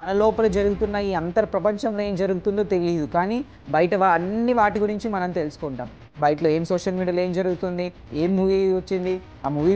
మన లోపల జరుగుతున్న ఈ అంతర్ ప్రపంచంలో ఏం జరుగుతుందో తెలీదు. కానీ బయట అన్ని వాటి గురించి మనం తెలుసుకుంటాం. బయటలో ఏం సోషల్ మీడియాలో ఏం జరుగుతుంది? ఏం మూవీ వచ్చింది? ఆ మూవీ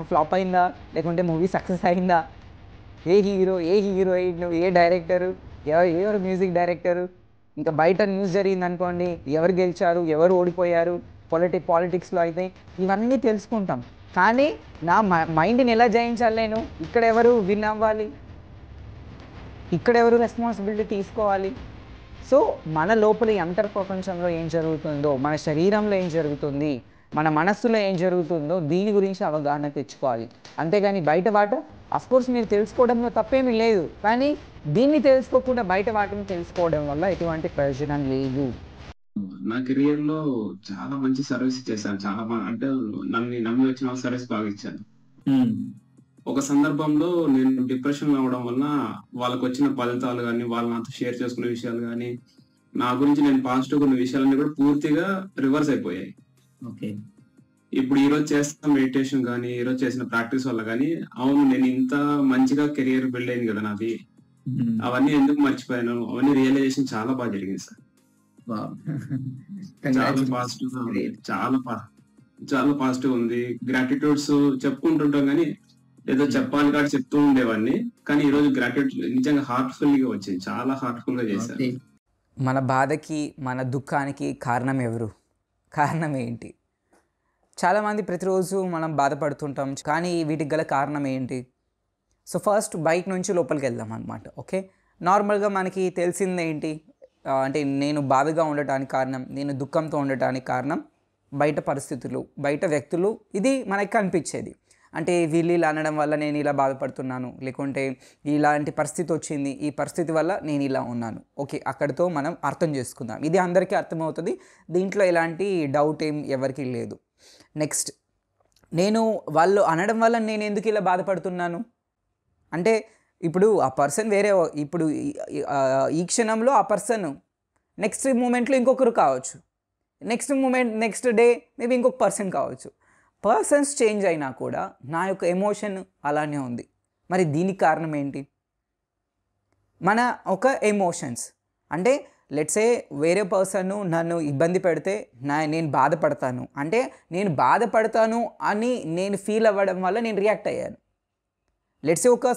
ఫ్లాప్ అయిందా? లేకుంటే మూవీ సక్సెస్ అయిందా? ఏ హీరో, ఏ హీరోయిన్, ఏ డైరెక్టరు, ఎవరు మ్యూజిక్ డైరెక్టరు, ఇంకా బయట న్యూస్ జరిగిందనుకోండి, ఎవరు గెలిచారు, ఎవరు ఓడిపోయారు, పాలిటిక్స్‌లో అయితే ఇవన్నీ తెలుసుకుంటాం. కానీ నా మైండ్‌ని ఎలా జయించాలి నేను? ఇక్కడ ఎవరు విన్ అవ్వాలి? ఇక్కడ ఎవరు రెస్పాన్సిబిలిటీ తీసుకోవాలి? సో మన లోపల ఈ అంతర్ ప్రపంచంలో ఏం జరుగుతుందో, మన శరీరంలో ఏం జరుగుతుంది, మన మనస్సులో ఏం జరుగుతుందో దీని గురించి అవగాహన తెచ్చుకోవాలి. అంతేగాని బయట అఫ్కోర్స్ మీరు తెలుసుకోవడంలో తప్పేమీ లేదు. కానీ దీన్ని తెలుసుకోకుండా బయట వాటిని తెలుసుకోవడం వల్ల ఎటువంటి ప్రయోజనం లేదు. నా కెరియర్‌లో చాలా మంచి సర్వీస్ చేశాను. చాలా అంటే నన్ను నమ్మి వచ్చిన సర్వీస్ బాగా ఇచ్చాను. ఒక సందర్భంలో నేను డిప్రెషన్‌లో అవ్వడం వల్ల వాళ్ళకొచ్చిన ఫలితాలు గాని, వాళ్ళు నాతో షేర్ చేసుకునే విషయాలు గాని, నా గురించి నేను పాజిటివ్‌గా ఉన్న విషయాలన్నీ కూడా పూర్తిగా రివర్స్ అయిపోయాయి. ఓకే. ఇప్పుడు ఈరోజు చేస్తున్న మెడిటేషన్ గాని, ఈరోజు చేసిన ప్రాక్టీస్ వల్ల గాని, అవును నేను ఇంత మంచిగా కెరియర్ బిల్డ్ అయింది కదా నాది. అవన్నీ ఎందుకు మర్చిపోయాను? అవన్నీ రియలైజేషన్ చాలా బాగా జరిగింది సార్. వావ్! చాలా పాజిటివ్‌గా ఉంది. చాలా పాజిటివ్ ఉంది. గ్రాటిట్యూడ్స్ చెప్పుకుంటుంటాం గానీ, ఏదో చెప్పాలి కాబట్టి చెప్తూ ఉండేవాడిని. కానీ ఈరోజు గ్రాటిట్యూడ్ నిజంగా హార్ట్‌ఫుల్‌గా వచ్చింది. చాలా హార్ట్‌ఫుల్‌గా చేశాను. ఓకే. మన బాధకి, మన దుఃఖానికి కారణం ఎవరు? కారణం ఏంటి? చాలామంది ప్రతిరోజు మనం బాధపడుతుంటాం. కానీ వీటికి గల కారణం ఏంటి? సో ఫస్ట్ బయట నుంచి లోపలికి వెళ్దాం అనమాట. ఓకే. నార్మల్గా మనకి తెలిసిందేంటి? అంటే నేను బాధగా ఉండటానికి కారణం, నేను దుఃఖంతో ఉండటానికి కారణం బయట పరిస్థితులు, బయట వ్యక్తులు, ఇది మనకి కనిపించేది. అంటే వీళ్ళు ఇలా అనడం వల్ల నేను ఇలా బాధపడుతున్నాను, లేకుంటే ఇలాంటి పరిస్థితి వచ్చింది, ఈ పరిస్థితి వల్ల నేను ఇలా ఉన్నాను. ఓకే, అక్కడితో మనం అర్థం చేసుకుందాం. ఇది అందరికీ అర్థమవుతుంది. దీంట్లో ఎలాంటి డౌట్ ఎవరికీ లేదు. నెక్స్ట్, వాళ్ళు అనడం వల్ల నేను ఎందుకు ఇలా బాధపడుతున్నాను అంటే, ఇప్పుడు ఆ పర్సన్ వేరే, ఇప్పుడు ఈ క్షణంలో ఆ పర్సన్, నెక్స్ట్ మూమెంట్లో ఇంకొకరు కావచ్చు, నెక్స్ట్ డే మేబీ ఇంకొక పర్సన్ కావచ్చు. పర్సన్స్ చేంజ్ అయినా కూడా నా యొక్క ఎమోషన్ అలానే ఉంది. మరి దీనికి కారణం ఏంటి? మన ఒక ఎమోషన్స్. అంటే లెట్స్ సే వేరే పర్సన్ నన్ను ఇబ్బంది పెడితే నేను బాధపడతాను. అంటే నేను బాధపడతాను అని నేను ఫీల్ అవ్వడం వల్ల నేను రియాక్ట్ అయ్యాను. లెట్స్ సే ఒక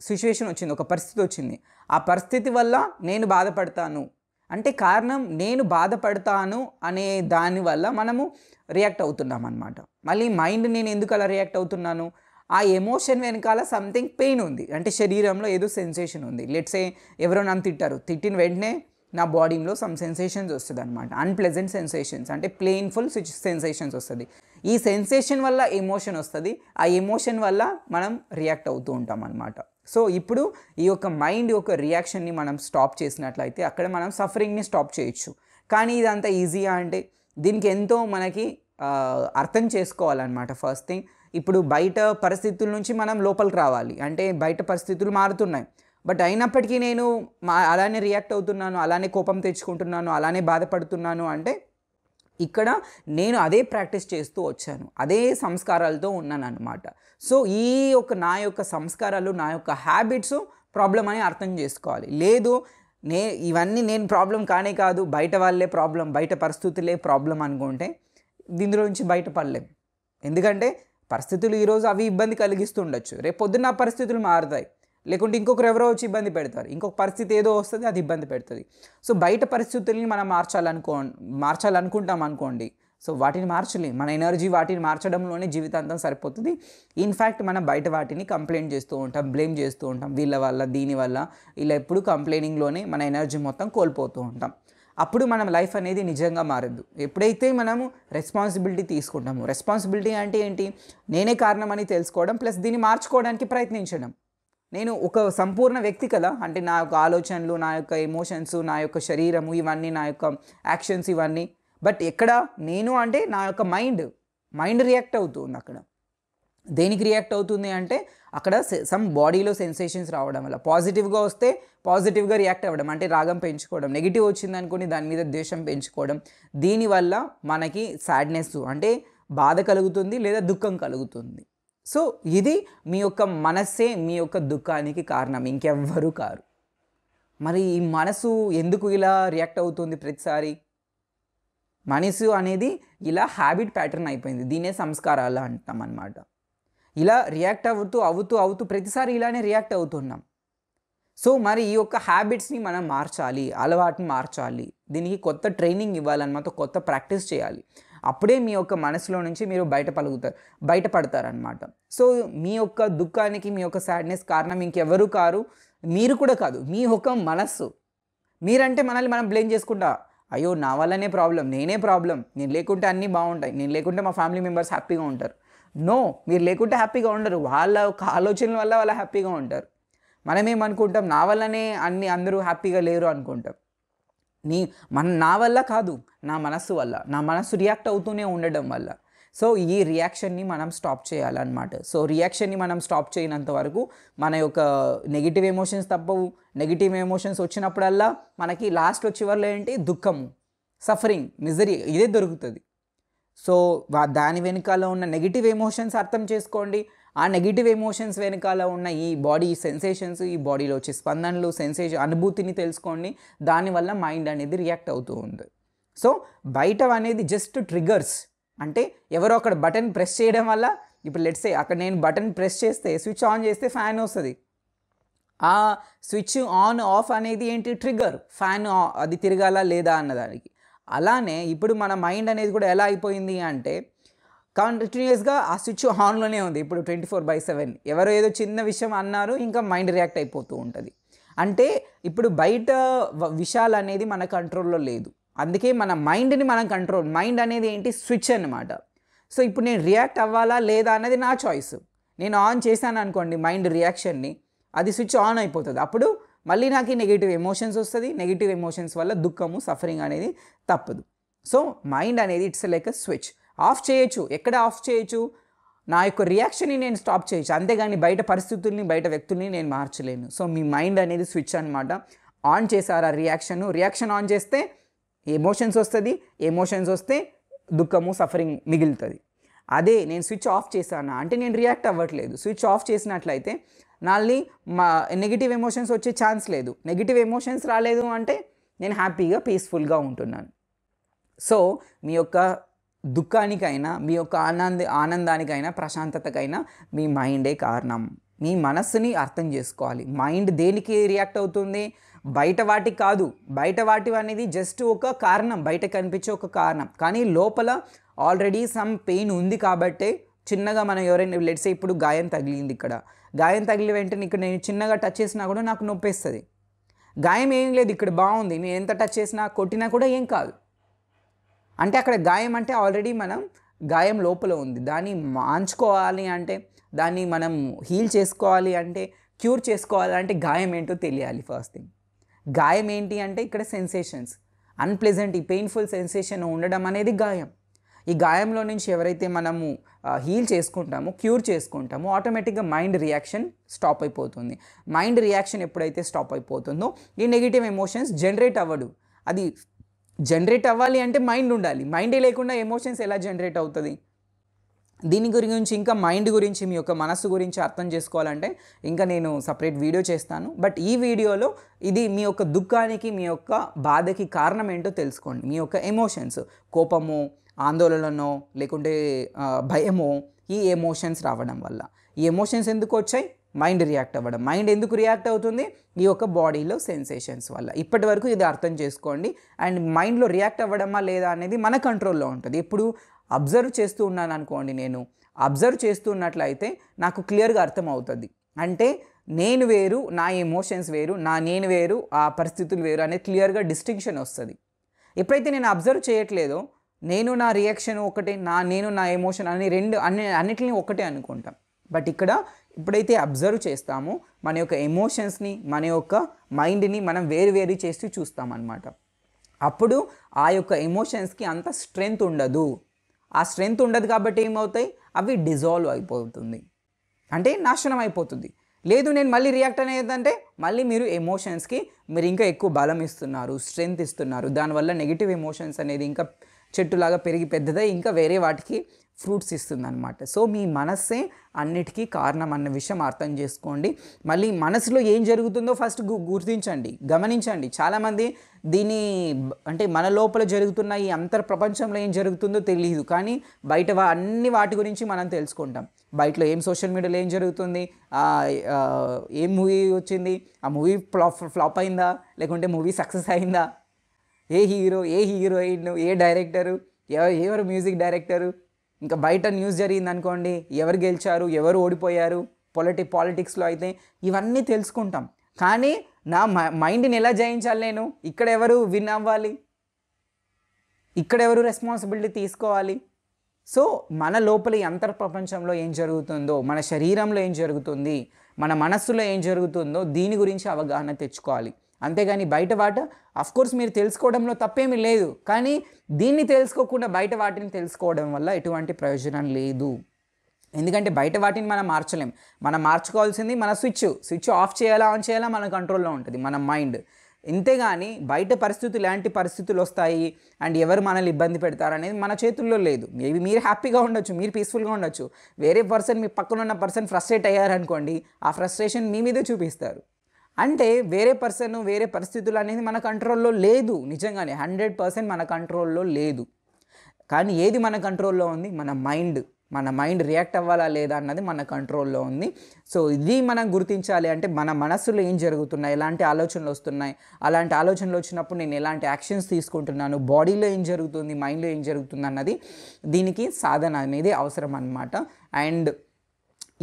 సిచ్యువేషన్ వచ్చింది, ఒక పరిస్థితి వచ్చింది, ఆ పరిస్థితి వల్ల నేను బాధపడతాను అంటే కారణం నేను బాధపడతాను అనే దానివల్ల మనము రియాక్ట్ అవుతున్నాం అన్నమాట. మళ్ళీ మైండ్ నేను ఎందుకు అలా రియాక్ట్ అవుతున్నాను? ఆ ఎమోషన్ వెనకాల సంథింగ్ పెయిన్ ఉంది. అంటే శరీరంలో ఏదో సెన్సేషన్ ఉంది. లెట్స్ సే ఎవరో నన్ను తిట్టారు, తిట్టిన వెంటనే నా బాడీలో సమ్ సెన్సేషన్స్ వస్తుంది అనమాట. అన్ప్లెజెంట్ సెన్సేషన్స్, అంటే పెయిన్ఫుల్ సెన్సేషన్స్ వస్తుంది. ఈ సెన్సేషన్ వల్ల ఎమోషన్ వస్తుంది. ఆ ఎమోషన్ వల్ల మనం రియాక్ట్ అవుతూ ఉంటాం అనమాట. సో ఇప్పుడు ఈ యొక్క మైండ్ యొక్క రియాక్షన్ని మనం స్టాప్ చేసినట్లయితే అక్కడ మనం సఫరింగ్ని స్టాప్ చేయొచ్చు. కానీ ఇదంతా ఈజీగా అంటే దీనికి ఎంతో మనకి అర్థం చేసుకోవాలన్నమాట. ఫస్ట్ థింగ్, ఇప్పుడు బయట పరిస్థితుల నుంచి మనం లోపలికి రావాలి. అంటే బయట పరిస్థితులు మారుతున్నాయి, బట్ అయినప్పటికీ నేను అలానే రియాక్ట్ అవుతున్నాను, అలానే కోపం తెచ్చుకుంటున్నాను, అలానే బాధపడుతున్నాను అంటే ఇక్కడ నేను అదే ప్రాక్టీస్ చేస్తూ వచ్చాను, అదే సంస్కారాలతో ఉన్నాను అనమాట. సో నా యొక్క సంస్కారాలు, నా యొక్క హ్యాబిట్స్ ప్రాబ్లం అని అర్థం చేసుకోవాలి. లేదు ఇవన్నీ నేను ప్రాబ్లం కానే కాదు, బయట వాళ్ళే ప్రాబ్లం, బయట పరిస్థితులే ప్రాబ్లం అనుకుంటే దీనిలో నుంచి బయటపడలేం. ఎందుకంటే పరిస్థితులు ఈరోజు అవి ఇబ్బంది కలిగిస్తుండొచ్చు, రేపు పొద్దున్న ఆ పరిస్థితులు మారుతాయి, లేకుంటే ఇంకొకరు ఎవరో వచ్చి ఇబ్బంది పెడతారు, ఇంకొక పరిస్థితి ఏదో వస్తుంది, అది ఇబ్బంది పెడుతుంది. సో బయట పరిస్థితుల్ని మనం మార్చాలనుకుంటాం అనుకోండి, సో వాటిని మార్చలేం. మన ఎనర్జీ వాటిని మార్చడంలోనే జీవితాంతం సరిపోతుంది. ఇన్ఫ్యాక్ట్ మనం బయట వాటిని కంప్లైంట్ చేస్తూ ఉంటాం, బ్లేమ్ చేస్తూ ఉంటాం, వీళ్ళ వల్ల దీనివల్ల, ఇలా ఎప్పుడు కంప్లైనింగ్లోనే మన ఎనర్జీ మొత్తం కోల్పోతూ ఉంటాం. అప్పుడు మనం లైఫ్ అనేది నిజంగా మారద్దు. ఎప్పుడైతే మనము రెస్పాన్సిబిలిటీ తీసుకుంటామో, రెస్పాన్సిబిలిటీ అంటే ఏంటి? నేనే కారణం అని తెలుసుకోవడం, ప్లస్ దీన్ని మార్చుకోవడానికి ప్రయత్నించడం. నేను ఒక సంపూర్ణ వ్యక్తి కదా, అంటే నా యొక్క ఆలోచనలు, నా యొక్క ఎమోషన్స్, నా యొక్క శరీరము, ఇవన్నీ నా యొక్క యాక్షన్స్ ఇవన్నీ. బట్ ఎక్కడ నేను అంటే నా యొక్క మైండ్ రియాక్ట్ అవుతుంది. అక్కడ దేనికి రియాక్ట్ అవుతుంది అంటే అక్కడ సమ్ బాడీలో సెన్సేషన్స్ రావడం వల్ల, పాజిటివ్గా వస్తే పాజిటివ్గా రియాక్ట్ అవ్వడం, అంటే రాగం పెంచుకోవడం, నెగిటివ్ వచ్చింది అనుకుని దాని మీద ద్వేషం పెంచుకోవడం. దీనివల్ల మనకి సాడ్నెస్ అంటే బాధ కలుగుతుంది లేదా దుఃఖం కలుగుతుంది. సో ఇది మీ యొక్క మనస్సే మీ యొక్క దుఃఖానికి కారణం, ఇంకెవ్వరూ కారు. మరి ఈ మనసు ఎందుకు ఇలా రియాక్ట్ అవుతుంది ప్రతిసారి? మనసు అనేది ఇలా హ్యాబిట్ ప్యాటర్న్ అయిపోయింది. దీన్నే సంస్కారాలు అంటాం అన్నమాట. ఇలా రియాక్ట్ అవుతూ ప్రతిసారి ఇలానే రియాక్ట్ అవుతున్నాం. సో మరి ఈ యొక్క హ్యాబిట్స్ని మనం మార్చాలి, అలవాటుని మార్చాలి. దీనికి కొత్త ట్రైనింగ్ ఇవ్వాలన్నమాట, కొత్త ప్రాక్టీస్ చేయాలి. అప్పుడే మీ యొక్క మనసులో నుంచి మీరు బయటపడతారనమాట. సో మీ యొక్క దుఃఖానికి, మీ యొక్క సాడ్నెస్ కారణం ఇంకెవరు కారు, మీరు కూడా కాదు, మీ యొక్క మనస్సు. మీరంటే మనల్ని మనం బ్లేమ్ చేసుకుంటా, అయ్యో నా వల్లనే ప్రాబ్లం, నేనే ప్రాబ్లం, నేను లేకుంటే అన్నీ బాగుంటాయి, నేను లేకుంటే మా ఫ్యామిలీ మెంబర్స్ హ్యాపీగా ఉంటారు. నో, మీరు లేకుంటే హ్యాపీగా ఉండరు. వాళ్ళ ఒక ఆలోచనల వల్ల వాళ్ళు హ్యాపీగా ఉంటారు. మనమేమనుకుంటాం, నా వల్లనే అందరూ హ్యాపీగా లేరు అనుకుంటాం. నా వల్ల కాదు, నా మనస్సు వల్ల, నా మనస్సు రియాక్ట్ అవుతూనే ఉండడం వల్ల. సో ఈ రియాక్షన్ని మనం స్టాప్ చేయాలన్నమాట. సో రియాక్షన్ని మనం స్టాప్ చేయనంత వరకు మన యొక్క నెగిటివ్ ఎమోషన్స్ తప్పవు. నెగిటివ్ ఎమోషన్స్ వచ్చినప్పుడల్లా మనకి లాస్ట్లో చివర్లో ఏంటి, దుఃఖము, సఫరింగ్, మిజరీ ఇదే దొరుకుతుంది. సో దాని వెనకాల ఉన్న నెగిటివ్ ఎమోషన్స్ అర్థం చేసుకోండి. ఆ నెగిటివ్ ఎమోషన్స్ వెనకాల ఉన్న ఈ బాడీ సెన్సేషన్స్, ఈ బాడీలో వచ్చే స్పందనలు, అనుభూతిని తెలుసుకోండి. దానివల్ల మైండ్ అనేది రియాక్ట్ అవుతూ ఉంది. సో బయట అనేది జస్ట్ ట్రిగర్స్. అంటే ఎవరో అక్కడ బటన్ ప్రెస్ చేయడం వల్ల, ఇప్పుడు లెట్స్ సే అక్కడ నేను బటన్ ప్రెస్ చేస్తే, స్విచ్ ఆన్ చేస్తే ఫ్యాన్ వస్తుంది. ఆ స్విచ్ ఆన్ ఆఫ్ అనేది ఏంటి, ట్రిగర్. ఫ్యాన్ అది తిరగాల లేదా అన్నదానికి. అలానే ఇప్పుడు మన మైండ్ అనేది కూడా ఎలా అయిపోయింది అంటే, కంటిన్యూస్గా ఆ స్విచ్ ఆన్లోనే ఉంది ఇప్పుడు 24/7. ఎవరో ఏదో చిన్న విషయం అన్నారు, ఇంకా మైండ్ రియాక్ట్ అయిపోతూ ఉంటుంది. అంటే ఇప్పుడు బయట విషయాలు అనేది మన కంట్రోల్లో లేదు. అందుకే మన మైండ్ని మనం కంట్రోల్, మైండ్ అనేది ఏంటి, స్విచ్ అన్నమాట. సో ఇప్పుడు నేను రియాక్ట్ అవ్వాలా లేదా అన్నది నా చాయిస్. నేను ఆన్ చేశాను అనుకోండి మైండ్ రియాక్షన్ని, అది స్విచ్ ఆన్ అయిపోతుంది. అప్పుడు మళ్ళీ నాకు నెగిటివ్ ఎమోషన్స్ వస్తుంది. నెగిటివ్ ఎమోషన్స్ వల్ల దుఃఖము, సఫరింగ్ అనేది తప్పదు. సో మైండ్ అనేది it's like a switch. Of చేయొచ్చు. ఎక్కడ ఆఫ్ చేయొచ్చు, నా యొక్క రియాక్షన్ని నేను స్టాప్ చేయొచ్చు, అంతేగాని బయట పరిస్థితుల్ని, బయట వ్యక్తుల్ని నేను మార్చలేను. సో మీ మైండ్ అనేది స్విచ్ అనమాట. ఆన్ చేశారు ఆ రియాక్షన్ ఆన్ చేస్తే ఎమోషన్స్ వస్తుంది, ఎమోషన్స్ వస్తే దుఃఖము, సఫరింగ్ మిగులుతుంది. అదే నేను స్విచ్ ఆఫ్ చేశాను అంటే నేను రియాక్ట్ అవ్వట్లేదు. స్విచ్ ఆఫ్ చేసినట్లయితే నాల్ని నెగిటివ్ ఎమోషన్స్ వచ్చే ఛాన్స్ లేదు. నెగిటివ్ ఎమోషన్స్ రాలేదు అంటే నేను హ్యాపీగా, పీస్ఫుల్గా ఉంటున్నాను. సో మీ యొక్క దుఃఖానికైనా, మీ యొక్క ఆనందానికైనా, ప్రశాంతతకైనా మీ మైండే కారణం. మీ మనస్సుని అర్థం చేసుకోవాలి. మైండ్ దేనికి రియాక్ట్ అవుతుంది, బయట వాటికి కాదు. బయట వాటి అనేది జస్ట్ ఒక కారణం, బయట కనిపించే ఒక కారణం. కానీ లోపల ఆల్రెడీ సమ్ పెయిన్ ఉంది కాబట్టే చిన్నగా మనం ఎవరైనా లెట్స్ సే ఇప్పుడు గాయం తగిలింది, ఇక్కడ గాయం తగిలి వెంటనే ఇక్కడ నేను చిన్నగా టచ్ చేసినా కూడా నాకు నొప్పేస్తుంది. గాయం ఏం లేదు, ఇక్కడ బాగుంది, నేను ఎంత టచ్ చేసినా, కొట్టినా కూడా ఏం కాదు. అంటే అక్కడ గాయం అంటే ఆల్రెడీ మనం గాయం లోపల ఉంది. దాన్ని మాంచుకోవాలి అంటే, దాన్ని మనం హీల్ చేసుకోవాలి అంటే, క్యూర్ చేసుకోవాలి అంటే గాయం ఏంటో తెలియాలి ఫస్ట్ థింగ్. గాయం ఏంటి అంటే ఇక్కడ సెన్సేషన్స్, అన్ప్లెజెంట్, ఈ పెయిన్ఫుల్ సెన్సేషన్ ఉండడం అనేది గాయం. ఈ గాయంలో నుంచి ఎవరైతే మనము హీల్ చేసుకుంటామో, క్యూర్ చేసుకుంటామో, ఆటోమేటిక్గా మైండ్ రియాక్షన్ స్టాప్ అయిపోతుంది. మైండ్ రియాక్షన్ ఎప్పుడైతే స్టాప్ అయిపోతుందో ఈ నెగిటివ్ ఎమోషన్స్ జనరేట్ అవ్వడు. అది జనరేట్ అవ్వాలి అంటే మైండ్ ఉండాలి. మైండే లేకుండా ఎమోషన్స్ ఎలా జనరేట్ అవుతుంది? దీని గురించి, ఇంకా మైండ్ గురించి, మీ యొక్క మనస్సు గురించి అర్థం చేసుకోవాలంటే ఇంకా నేను సపరేట్ వీడియో చేస్తాను. బట్ ఈ వీడియోలో ఇది మీ యొక్క దుఃఖానికి, మీ యొక్క బాధకి కారణం ఏంటో తెలుసుకోండి. మీ యొక్క ఎమోషన్స్, కోపము, ఆందోళననో లేకుంటే భయమో, ఈ ఎమోషన్స్ రావడం వల్ల. ఈ ఎమోషన్స్ ఎందుకు వచ్చాయి? మైండ్ రియాక్ట్ అవ్వడం. మైండ్ ఎందుకు రియాక్ట్ అవుతుంది? ఈ యొక్క బాడీలో సెన్సేషన్స్ వల్ల. ఇప్పటి వరకు ఇది అర్థం చేసుకోండి. అండ్ మైండ్లో రియాక్ట్ అవ్వడమా లేదా అనేది మన కంట్రోల్లో ఉంటుంది. ఇప్పుడు అబ్జర్వ్ చేస్తూ ఉన్నాను అనుకోండి, నేను అబ్జర్వ్ చేస్తున్నట్లయితే నాకు క్లియర్గా అర్థం అవుతుంది. అంటే నేను వేరు, నా ఎమోషన్స్ వేరు, నేను వేరు, ఆ పరిస్థితులు వేరు అనే క్లియర్గా డిస్టింక్షన్ వస్తుంది. ఎప్పుడైతే నేను అబ్జర్వ్ చేయట్లేదో, నేను నా రియాక్షన్ ఒకటే, నేను నా ఎమోషన్ అన్నిటిని ఒకటే అనుకుంటాం. బట్ ఇక్కడ ఎప్పుడైతే అబ్జర్వ్ చేస్తామో మన యొక్క ఎమోషన్స్ని, మన యొక్క మైండ్ని మనం వేరు చేస్తూ చూస్తామన్నమాట. అప్పుడు ఆ యొక్క ఎమోషన్స్కి అంత స్ట్రెంగ్త్ ఉండదు. ఆ స్ట్రెంగ్త్ ఉండదు కాబట్టి ఏమవుతాయి, అవి డిజాల్వ్ అయిపోతుంది, అంటే నాశనం అయిపోతుంది. లేదు నేను మళ్ళీ రియాక్ట్ అనేదంటే మళ్ళీ మీరు ఎమోషన్స్కి మీరు ఇంకా ఎక్కువ బలం ఇస్తున్నారు, స్ట్రెంగ్త్ ఇస్తున్నారు. దానివల్ల నెగిటివ్ ఎమోషన్స్ అనేది ఇంకా చెట్టులాగా పెరిగి పెద్దదై ఇంకా వేరే వాటికి ఫ్రూట్స్ ఇస్తుంది అనమాట. సో మీ మనస్సే అన్నిటికీ కారణం అన్న విషయం అర్థం చేసుకోండి. మళ్ళీ మనసులో ఏం జరుగుతుందో ఫస్ట్ గుర్తించండి, గమనించండి. చాలామంది దీని అంటే మన లోపల జరుగుతున్న ఈ అంతర్ ప్రపంచంలో ఏం జరుగుతుందో తెలియదు, కానీ బయట అన్ని వాటి గురించి మనం తెలుసుకుంటాం. బయటలో ఏం సోషల్ మీడియాలో ఏం జరుగుతుంది, ఏం మూవీ వచ్చింది, ఆ మూవీ ఫ్లాప్ అయిందా, లేకుంటే మూవీ సక్సెస్ అయిందా, ఏ హీరో ఏ హీరోయిన్ ఏ డైరెక్టరు ఎవరు మ్యూజిక్ డైరెక్టరు, ఇంకా బయట న్యూస్ జరిగింది అనుకోండి, ఎవరు గెలిచారు ఎవరు ఓడిపోయారు, పాలిటిక్స్లో అయితే ఇవన్నీ తెలుసుకుంటాం. కానీ నా మైండ్ని ఎలా జయించాలి, నేను ఇక్కడ ఎవరు విన్ అవ్వాలి, ఇక్కడ ఎవరు రెస్పాన్సిబిలిటీ తీసుకోవాలి. సో మన లోపల ఈ అంతర్ ప్రపంచంలో ఏం జరుగుతుందో, మన శరీరంలో ఏం జరుగుతుంది, మన మనస్సులో ఏం జరుగుతుందో దీని గురించి అవగాహన తెచ్చుకోవాలి. అంతేగాని బయట వాట అఫ్కోర్స్ మీరు తెలుసుకోవడంలో తప్పేమీ లేదు, కానీ దీన్ని తెలుసుకోకుండా బయట వాటిని తెలుసుకోవడం వల్ల ఎటువంటి ప్రయోజనం లేదు. ఎందుకంటే బయట వాటిని మనం మార్చలేం. మనం మార్చుకోవాల్సింది మన స్విచ్ ఆఫ్ చేయాలా ఆన్ చేయాలా మన కంట్రోల్లో ఉంటుంది, మన మైండ్. ఇంతేగాని బయట పరిస్థితులు ఎలాంటి పరిస్థితులు వస్తాయి అండ్ ఎవరు మనల్ని ఇబ్బంది పెడతారు అనేది మన చేతుల్లో లేదు. మేబీ మీరు హ్యాపీగా ఉండొచ్చు, మీరు పీస్ఫుల్గా ఉండొచ్చు, వేరే పర్సన్ మీ పక్కన ఉన్న పర్సన్ ఫ్రస్ట్రేట్ అయ్యారనుకోండి, ఆ ఫ్రస్ట్రేషన్ మీ మీదే చూపిస్తారు. అంటే వేరే వేరే పరిస్థితులు అనేది మన కంట్రోల్లో లేదు. నిజంగానే 100% మన కంట్రోల్లో లేదు. కానీ ఏది మన కంట్రోల్లో ఉంది, మన మైండ్ రియాక్ట్ అవ్వాలా లేదా అన్నది మన కంట్రోల్లో ఉంది. సో ఇది మనం గుర్తించాలి. అంటే మన మనస్సులో ఏం జరుగుతున్నాయి, ఎలాంటి ఆలోచనలు వస్తున్నాయి, అలాంటి ఆలోచనలు వచ్చినప్పుడు నేను ఎలాంటి యాక్షన్స్ తీసుకుంటున్నాను, బాడీలో ఏం జరుగుతుంది, మైండ్లో ఏం జరుగుతుంది అన్నది దీనికి సాధన అనేది అవసరం అన్నమాట. అండ్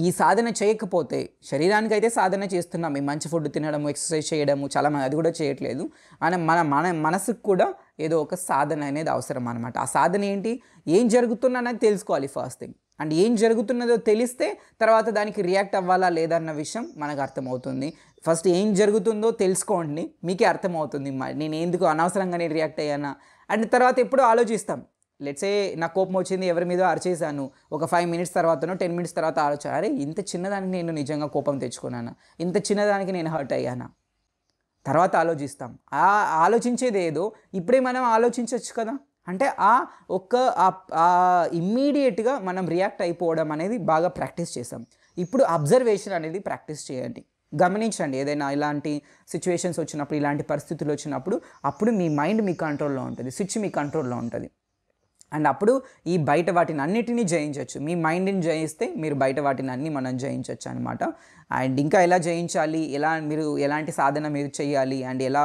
ఈ సాధన చేయకపోతే, శరీరానికి అయితే సాధన చేస్తున్నాం, ఈ మంచి ఫుడ్ తినడము, ఎక్సర్సైజ్ చేయడము, చాలామంది అది కూడా చేయట్లేదు. మన మనసుకు కూడా ఏదో ఒక సాధన అనేది అవసరం అనమాట. ఆ సాధన ఏంటి, ఏం జరుగుతుందో అనేది తెలుసుకోవాలి ఫస్ట్ థింగ్. అండ్ ఏం జరుగుతున్నదో తెలిస్తే తర్వాత దానికి రియాక్ట్ అవ్వాలా లేదా అన్న విషయం మనకు అర్థమవుతుంది. ఫస్ట్ ఏం జరుగుతుందో తెలుసుకోండి, మీకే అర్థమవుతుంది నేను ఎందుకు అనవసరంగా నేను రియాక్ట్ అయ్యానా. అండ్ తర్వాత ఎప్పుడూ ఆలోచిస్తాం, లెట్సే నాకు కోపం వచ్చింది, ఎవరి మీద అరిచేసాను, ఒక 5 మినిట్స్ తర్వాతనో 10 మినిట్స్ తర్వాత ఆలోచన, అరే ఇంత చిన్నదానికి నేను నిజంగా కోపం తెచ్చుకున్నానా, ఇంత చిన్నదానికి నేను హర్ట్ అయ్యానా, తర్వాత ఆలోచిస్తాం. ఆలోచించేది ఏదో ఇప్పుడే మనం ఆలోచించవచ్చు కదా. అంటే ఇమ్మీడియట్గా మనం రియాక్ట్ అయిపోవడం అనేది బాగా ప్రాక్టీస్ చేసాం. ఇప్పుడు అబ్జర్వేషన్ అనేది ప్రాక్టీస్ చేయండి, గమనించండి. ఏదైనా ఇలాంటి సిచ్యువేషన్స్ వచ్చినప్పుడు, ఇలాంటి పరిస్థితులు వచ్చినప్పుడు, అప్పుడు మీ మైండ్ మీ కంట్రోల్లో ఉంటుంది, స్విచ్ మీ కంట్రోల్లో ఉంటుంది. అండ్ అప్పుడు ఈ బయట వాటిని అన్నిటినీ జయించవచ్చు. మీ మైండ్ని జయిస్తే మీరు బయట వాటిని అన్నీ మనం జయించవచ్చు అనమాట. అండ్ ఇంకా ఎలా జయించాలి, మీరు ఎలాంటి సాధన మీరు చేయాలి, అండ్ ఎలా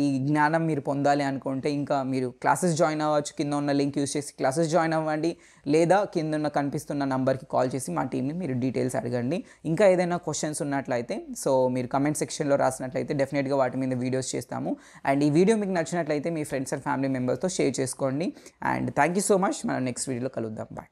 ఈ జ్ఞానం మీరు పొందాలి అనుకుంటే ఇంకా మీరు క్లాసెస్ జాయిన్ అవ్వచ్చు. కింద ఉన్న లింక్ యూస్ చేసి క్లాసెస్ జాయిన్ అవ్వండి, లేదా కింద కనిపిస్తున్న నంబర్కి కాల్ చేసి మా టీంని మీరు డీటెయిల్స్ అడగండి. ఇంకా ఏదైనా క్వశ్చన్స్ ఉన్నట్లయితే సో మీరు కమెంట్ సెక్షన్లో రాసినట్లయితే డెఫినెట్గా వాటి మీద వీడియోస్ చేస్తాము. అండ్ ఈ వీడియో మీకు నచ్చినట్లయితే మీ ఫ్రెండ్స్ అండ్ ఫ్యామిలీ మెంబర్స్తో షేర్ చేసుకోండి. And thank you so much. మనం నెక్స్ట్ వీడియోలో కలుద్దాం. బాయ్.